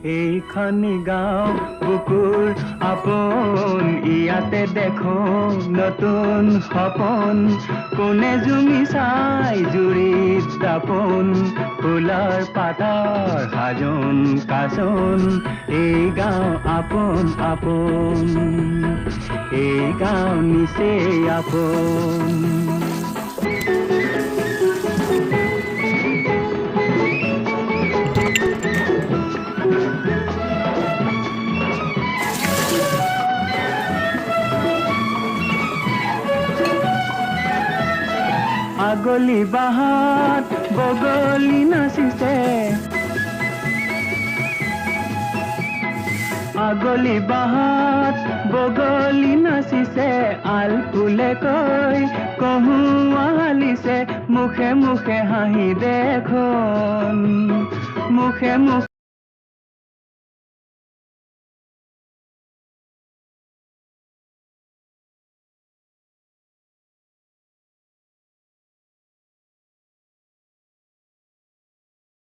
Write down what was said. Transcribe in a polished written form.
এইখনি গাঁও বুকুৰ আপোন ইয়াতে দেখো নতুন সপোন কোনে জুমি চাই জুৰিত দাপোন ফুলৰ পাতৰ সাজোন কাচোন এই গাঁও আপোন আপোন এই গাঁও নিচেই আপোন আগলি বাহাত বগলি নাচিছে আগলি বাহাত বগলি নাচিছে আল ফুলে কৈ কহুৱা হালিছে মুখে মুখে হাঁহি দেখোন মুখে মুখে